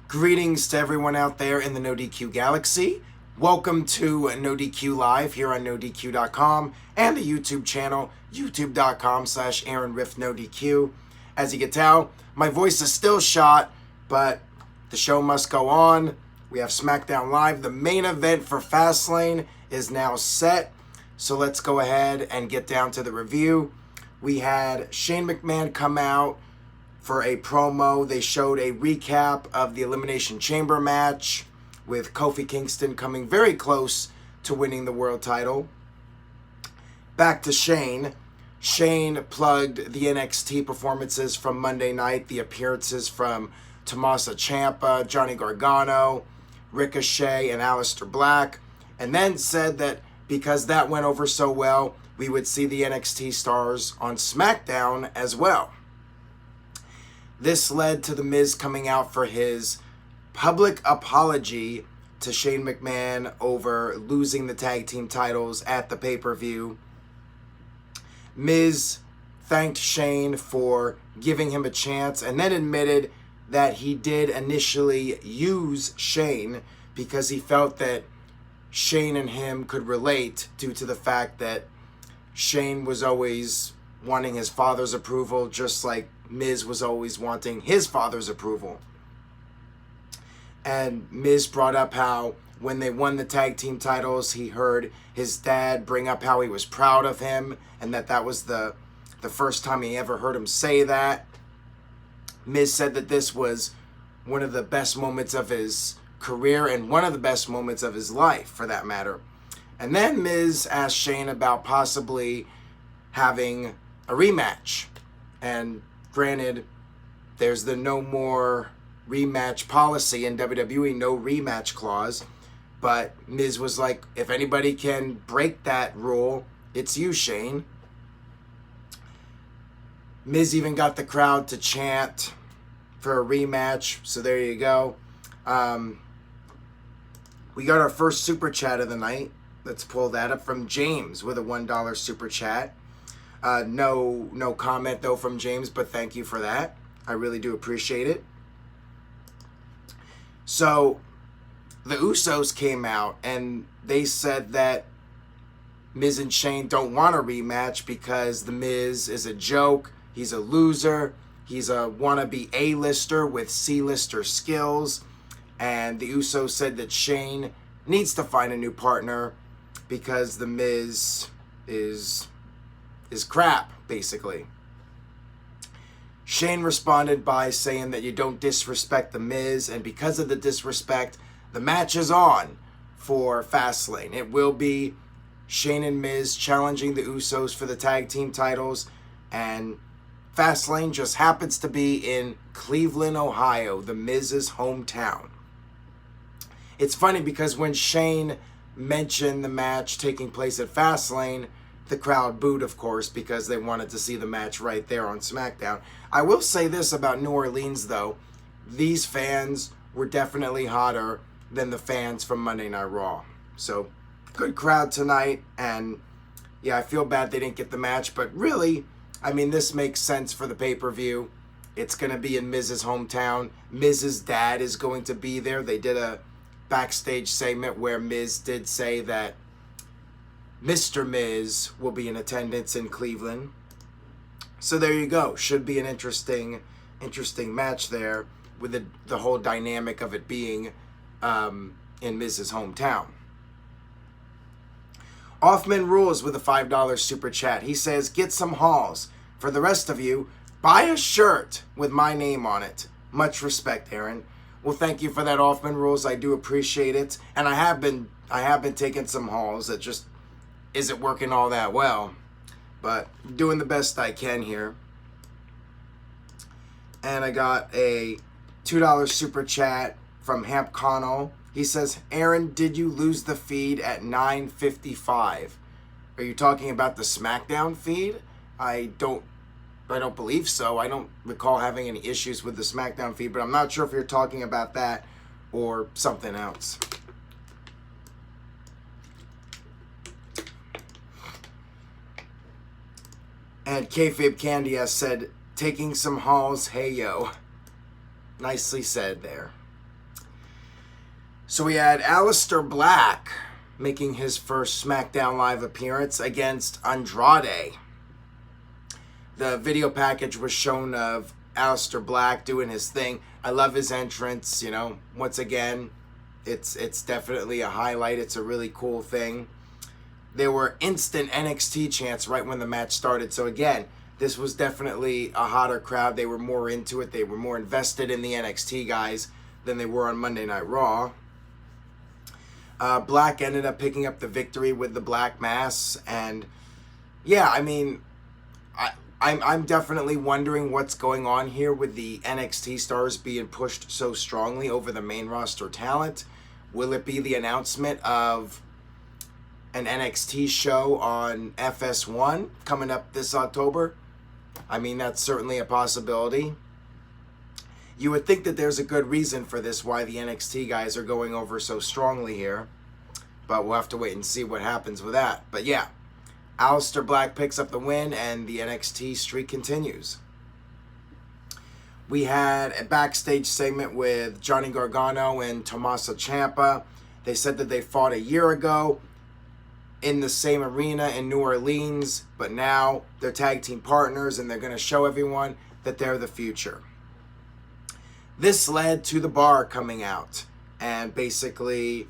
Greetings to everyone out there in the NoDQ galaxy. Welcome to NoDQ Live here on NoDQ.com and the YouTube channel, youtube.com/AaronRiffNoDQ. As you can tell, my voice is still shot, but the show must go on. We have Smackdown Live. The main event for Fastlane is now set, so let's go ahead and get down to the review. We had Shane McMahon come out for a promo. They showed a recap of the Elimination Chamber match with Kofi Kingston coming very close to winning the world title. Back to Shane. Shane plugged the NXT performances from Monday night, the appearances from Tommaso Ciampa, Johnny Gargano, Ricochet, and Aleister Black, and then said that because that went over so well, we would see the NXT stars on SmackDown as well. This led to The Miz coming out for his public apology to Shane McMahon over losing the tag team titles at the pay-per-view. Miz thanked Shane for giving him a chance and then admitted that he did initially use Shane because he felt that Shane and him could relate due to the fact that Shane was always wanting his father's approval, just like Miz was always wanting his father's approval. And Miz brought up how when they won the tag team titles, he heard his dad bring up how he was proud of him and that was the first time he ever heard him say that. Miz said that this was one of the best moments of his career and one of the best moments of his life, for that matter. And then Miz asked Shane about possibly having a rematch. And granted, there's the no more rematch policy in WWE, no rematch clause. But Miz was like, if anybody can break that rule, it's you, Shane. Miz even got the crowd to chant for a rematch, so there you go. We got our first super chat of the night. Let's pull that up from James with a $1 super chat. No comment though from James, but thank you for that. I really do appreciate it. So the Usos came out and they said that Miz and Shane don't want a rematch because the Miz is a joke. He's a loser. He's a wannabe A-lister with C-lister skills. And the Usos said that Shane needs to find a new partner because the Miz is crap, basically. Shane responded by saying that you don't disrespect the Miz, and because of the disrespect, the match is on for Fastlane. It will be Shane and Miz challenging the Usos for the tag team titles, and Fastlane just happens to be in Cleveland, Ohio, the Miz's hometown. It's funny because when Shane mentioned the match taking place at Fastlane, the crowd booed, of course, because they wanted to see the match right there on SmackDown. I will say this about New Orleans, though. These fans were definitely hotter than the fans from Monday Night Raw. So, good crowd tonight, and yeah, I feel bad they didn't get the match, but really, I mean, this makes sense for the pay-per-view. It's going to be in Miz's hometown. Miz's dad is going to be there. They did a backstage segment where Miz did say that Mr. Miz will be in attendance in Cleveland. So there you go. Should be an interesting match there with the whole dynamic of it being in Miz's hometown. Offman Rules with a $5 super chat. He says, get some hauls. For the rest of you, buy a shirt with my name on it. Much respect, Aaron. Well, thank you for that, Offman Rules. I do appreciate it. And I have been taking some hauls. It just isn't working all that well. But doing the best I can here. And I got a $2 super chat from Hamp Connell. He says, Aaron, did you lose the feed at 9:55? Are you talking about the SmackDown feed? I don't believe so. I don't recall having any issues with the SmackDown feed, but I'm not sure if you're talking about that or something else. And Kayfabe Candy has said, taking some hauls, hey yo. Nicely said there. So we had Aleister Black making his first SmackDown Live appearance against Andrade. The video package was shown of Aleister Black doing his thing. I love his entrance, you know. Once again, it's definitely a highlight. It's a really cool thing. There were instant NXT chants right when the match started. So again, this was definitely a hotter crowd. They were more into it. They were more invested in the NXT guys than they were on Monday Night Raw. Black ended up picking up the victory with the Black Mass. And yeah, I mean, I'm definitely wondering what's going on here with the NXT stars being pushed so strongly over the main roster talent. Will it be the announcement of an NXT show on FS1 coming up this October? I mean, that's certainly a possibility. You would think that there's a good reason for this, why the NXT guys are going over so strongly here. But we'll have to wait and see what happens with that. But yeah, Aleister Black picks up the win and the NXT streak continues. We had a backstage segment with Johnny Gargano and Tommaso Ciampa. They said that they fought a year ago in the same arena in New Orleans, but now they're tag team partners and they're going to show everyone that they're the future. This led to the Bar coming out and basically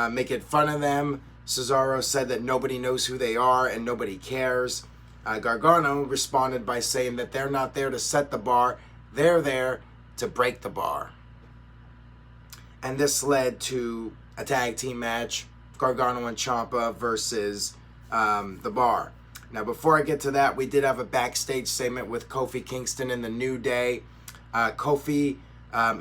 making fun of them. Cesaro said that nobody knows who they are and nobody cares. Gargano responded by saying that they're not there to set the bar, they're there to break the bar. And this led to a tag team match, Gargano and Ciampa versus the Bar. Now, before I get to that, we did have a backstage segment with Kofi Kingston and the New Day. Kofi,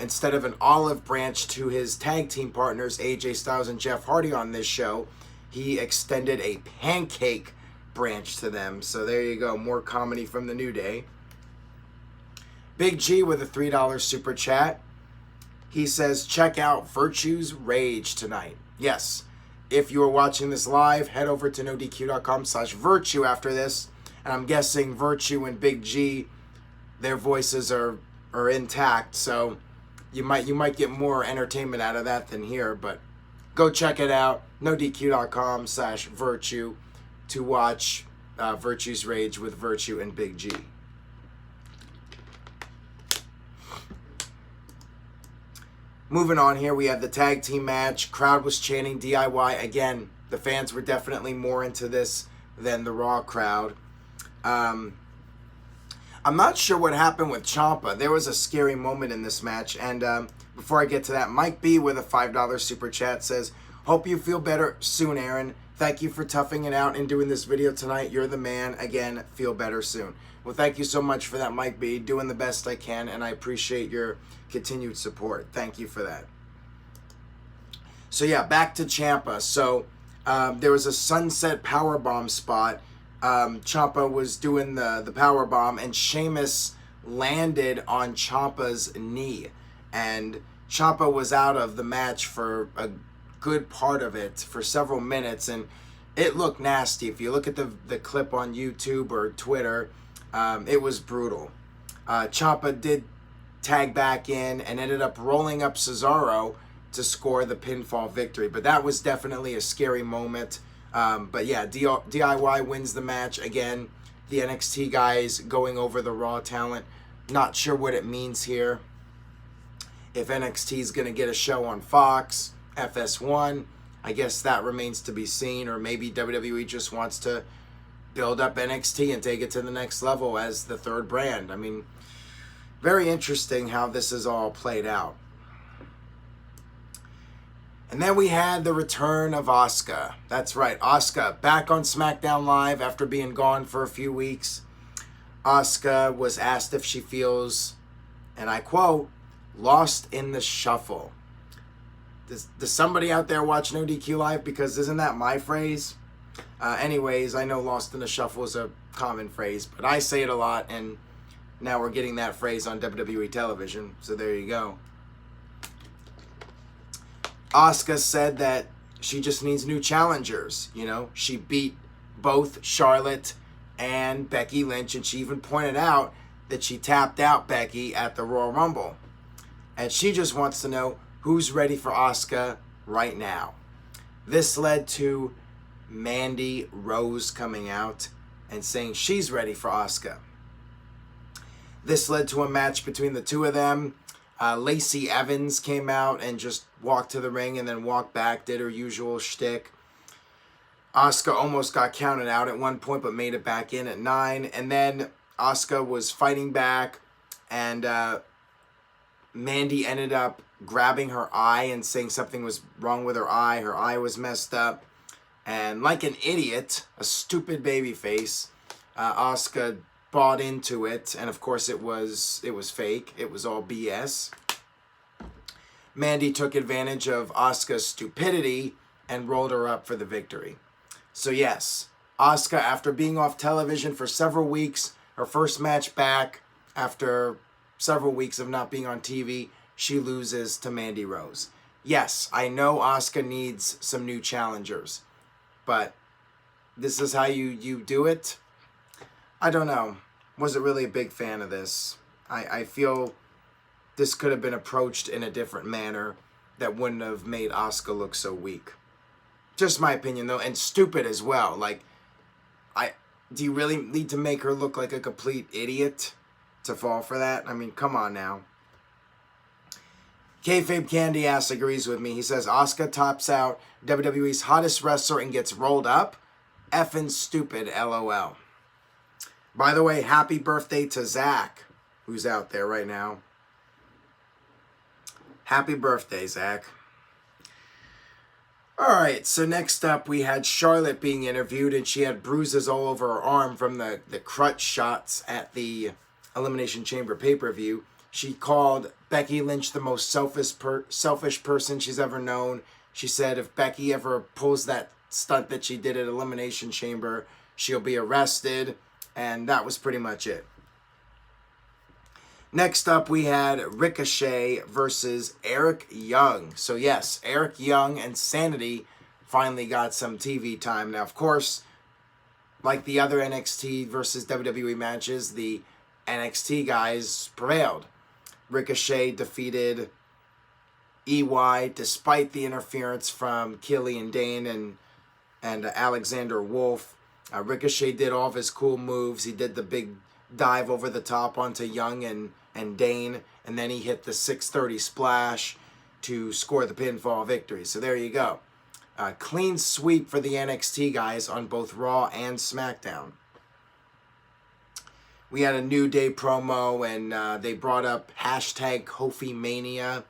instead of an olive branch to his tag team partners, AJ Styles and Jeff Hardy on this show, he extended a pancake branch to them. So there you go, more comedy from the New Day. Big G with a $3 super chat. He says, check out Virtue's Rage tonight. Yes, if you are watching this live, head over to NoDQ.com/Virtue after this. And I'm guessing Virtue and Big G, their voices are intact. So you might get more entertainment out of that than here. But go check it out. NoDQ.com/Virtue to watch Virtue's Rage with Virtue and Big G. Moving on here, we have the tag team match. Crowd was chanting DIY. Again, the fans were definitely more into this than the Raw crowd. I'm not sure what happened with Ciampa. There was a scary moment in this match. And before I get to that, Mike B with a $5 super chat says, hope you feel better soon, Aaron. Thank you for toughing it out and doing this video tonight. You're the man. Again, feel better soon. Well, thank you so much for that, Mike B. Doing the best I can, and I appreciate your continued support. Thank you for that. So yeah, back to Ciampa. So there was a sunset powerbomb spot. Ciampa was doing the powerbomb, and Sheamus landed on Ciampa's knee. And Ciampa was out of the match for a good part of it, for several minutes, and it looked nasty. If you look at the clip on YouTube or Twitter, it was brutal. Ciampa did tag back in and ended up rolling up Cesaro to score the pinfall victory. But that was definitely a scary moment. But yeah, DIY wins the match. Again, the NXT guys going over the Raw talent. Not sure what it means here. If NXT is going to get a show on Fox, FS1, I guess that remains to be seen. Or maybe WWE just wants to build up NXT and take it to the next level as the third brand. I mean, very interesting how this is all played out. And then we had the return of Asuka. That's right, Asuka back on SmackDown Live after being gone for a few weeks. Asuka was asked if she feels, and I quote, lost in the shuffle. Does somebody out there watch NoDQ Live? Because isn't that my phrase? Anyways, I know lost in the shuffle is a common phrase, but I say it a lot, and now we're getting that phrase on WWE television, so there you go. Asuka said that she just needs new challengers. You know, she beat both Charlotte and Becky Lynch, and she even pointed out that she tapped out Becky at the Royal Rumble. And she just wants to know, Who's ready for Asuka right now? This led to Mandy Rose coming out and saying she's ready for Asuka. This led to a match between the two of them. Lacey Evans came out and just walked to the ring and then walked back, did her usual shtick. Asuka almost got counted out at one point, but made it back in at 9. And then Asuka was fighting back, and Mandy ended up grabbing her eye and saying something was wrong with her eye. Her eye was messed up. And like an idiot, a stupid baby face, Asuka bought into it. And of course it was fake. It was all BS. Mandy took advantage of Asuka's stupidity and rolled her up for the victory. So yes, Asuka, after being off television for several weeks, her first match back after several weeks of not being on TV, she loses to Mandy Rose. Yes, I know Asuka needs some new challengers, but this is how you do it? I don't know. Wasn't really a big fan of this. I feel this could have been approached in a different manner that wouldn't have made Asuka look so weak. Just my opinion, though, and stupid as well. Like, do you really need to make her look like a complete idiot to fall for that? I mean, come on now. Kayfabe Candy Ass agrees with me. He says, Asuka tops out WWE's hottest wrestler and gets rolled up? Effing stupid, LOL. By the way, happy birthday to Zach, who's out there right now. Happy birthday, Zach. Alright, so next up we had Charlotte being interviewed, and she had bruises all over her arm from the crutch shots at the Elimination Chamber pay-per-view. She called Becky Lynch the most selfish person she's ever known. She said if Becky ever pulls that stunt that she did at Elimination Chamber, she'll be arrested, and that was pretty much it. Next up, we had Ricochet versus Eric Young. So yes, Eric Young and Sanity finally got some TV time. Now, of course, like the other NXT versus WWE matches, the NXT guys prevailed. Ricochet defeated EY despite the interference from Killian Dane and Alexander Wolf. Ricochet did all of his cool moves. He did the big dive over the top onto Young and Dane, and then he hit the 630 splash to score the pinfall victory. So there you go. Clean sweep for the NXT guys on both Raw and SmackDown. We had a New Day promo, and they brought up hashtag Kofi Mania.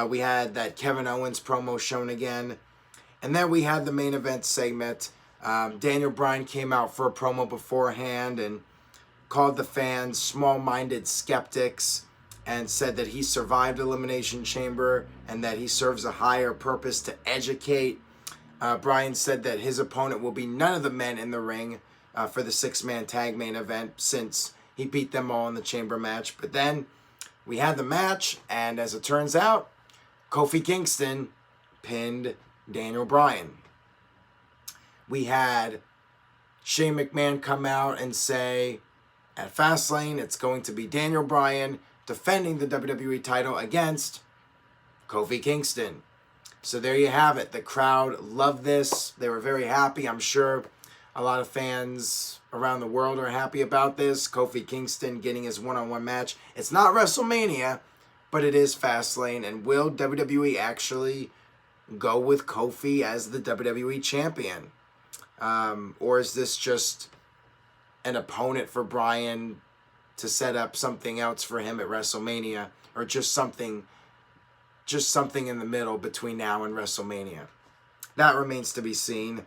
We had that Kevin Owens promo shown again. And then we had the main event segment. Daniel Bryan came out for a promo beforehand and called the fans small-minded skeptics and said that he survived Elimination Chamber and that he serves a higher purpose to educate. Bryan said that his opponent will be none of the men in the ring for the 6-man tag main event since he beat them all in the chamber match. But then we had the match, and as it turns out, Kofi Kingston pinned Daniel Bryan. We had Shane McMahon come out and say, at Fastlane, it's going to be Daniel Bryan defending the WWE title against Kofi Kingston. So there you have it. The crowd loved this. They were very happy. I'm sure a lot of fans around the world are happy about this. Kofi Kingston getting his one-on-one match. It's not WrestleMania, but it is Fastlane. And will WWE actually go with Kofi as the WWE champion? Or is this just an opponent for Bryan to set up something else for him at WrestleMania, or just something in the middle between now and WrestleMania? That remains to be seen.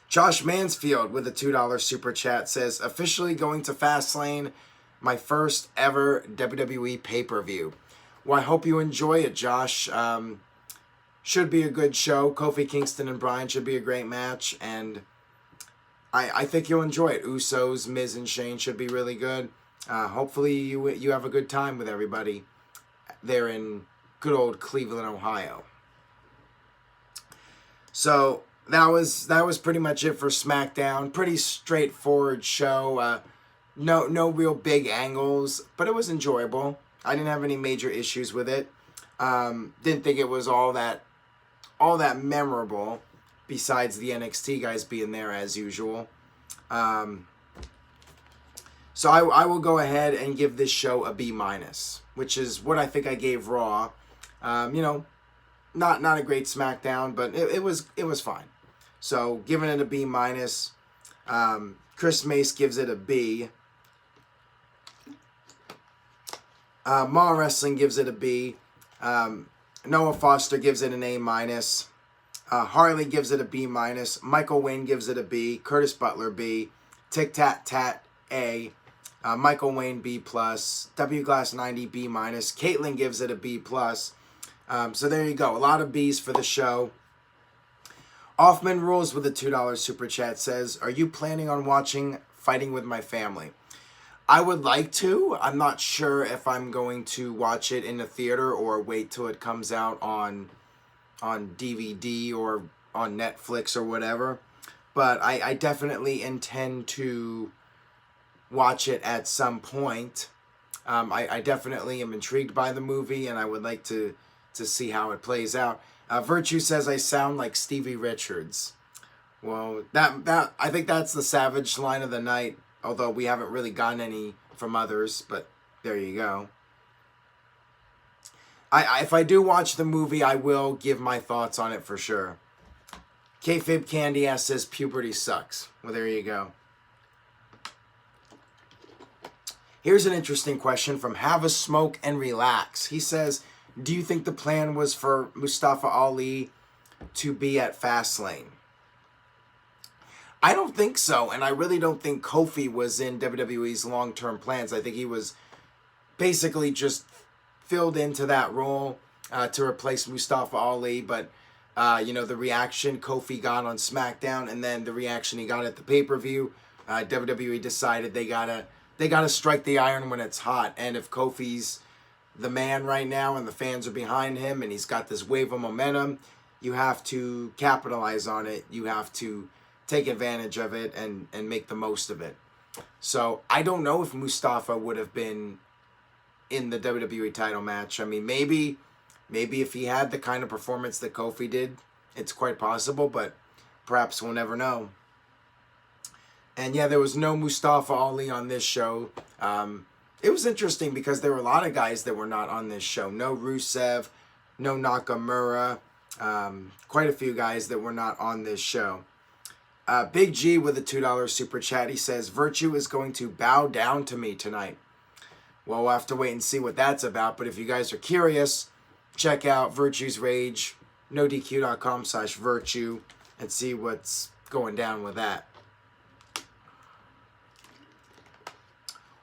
Josh Mansfield with a $2 super chat says, officially going to Fastlane, my first ever WWE pay-per-view. Well, I hope you enjoy it, Josh. Should be a good show. Kofi Kingston and Bryan should be a great match, and I think you'll enjoy it. Usos, Miz, and Shane should be really good. Hopefully you have a good time with everybody there in good old Cleveland, Ohio. So that was pretty much it for SmackDown. Pretty straightforward show. No real big angles, but it was enjoyable. I didn't have any major issues with it. Didn't think it was all that memorable, besides the NXT guys being there as usual. So I will go ahead and give this show a B-, which is what I think I gave Raw. You know, not a great SmackDown, but it was fine. So giving it a B-. Chris Mace gives it a B. Maw Wrestling gives it a B. Noah Foster gives it an A-. Harley gives it a B-. Michael Wayne gives it a B. Curtis Butler, B. Tic Tat Tat, A. Michael Wayne, B+. W Glass 90, B-. Caitlyn gives it a B+. So there you go. A lot of B's for the show. Offman Rules with a $2 super chat says, are you planning on watching Fighting With My Family? I would like to. I'm not sure if I'm going to watch it in the theater or wait till it comes out on DVD or on Netflix or whatever. But I definitely intend to watch it at some point. I definitely am intrigued by the movie, and I would like to see how it plays out. Virtue says I sound like Stevie Richards. Well, that I think that's the Savage line of the night, although we haven't really gotten any from others, but there you go. If I do watch the movie, I will give my thoughts on it for sure. Kayfabe Candy Ass says puberty sucks. Well, there you go. Here's an interesting question from Have a Smoke and Relax. He says, do you think the plan was for Mustafa Ali to be at Fastlane? I don't think so, and I really don't think Kofi was in WWE's long-term plans. I think he was basically just filled into that role to replace Mustafa Ali, but you know, the reaction Kofi got on SmackDown and then the reaction he got at the pay-per-view, WWE decided they gotta strike the iron when it's hot, and if Kofi's the man right now and the fans are behind him and he's got this wave of momentum, you have to capitalize on it. You have to take advantage of it and make the most of it. So I don't know if Mustafa would have been in the WWE title match. I mean, maybe if he had the kind of performance that Kofi did, it's quite possible, but perhaps we'll never know. And yeah, there was no Mustafa Ali on this show. It was interesting because there were a lot of guys that were not on this show. No Rusev, no Nakamura, quite a few guys that were not on this show. Big G with a $2 super chat. He says, Virtue is going to bow down to me tonight. Well, we'll have to wait and see what that's about. But if you guys are curious, check out Virtue's Rage, NoDQ.com/Virtue, and see what's going down with that.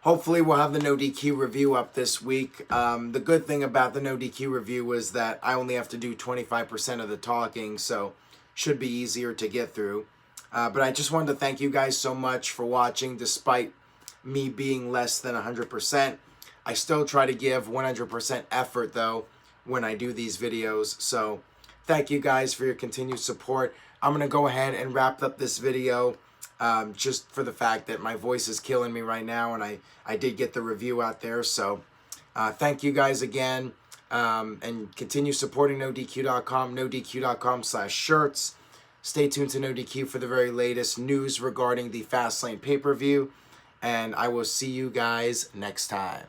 Hopefully we'll have the NoDQ review up this week. The good thing about the NoDQ review is that I only have to do 25% of the talking, so should be easier to get through. But I just wanted to thank you guys so much for watching. Despite me being less than 100%, I still try to give 100% effort, though, when I do these videos. So thank you guys for your continued support. I'm going to go ahead and wrap up this video. Just for the fact that my voice is killing me right now, and I did get the review out there. So thank you guys again, and continue supporting NoDQ.com, NoDQ.com/shirts. Stay tuned to NoDQ for the very latest news regarding the Fastlane pay-per-view, and I will see you guys next time.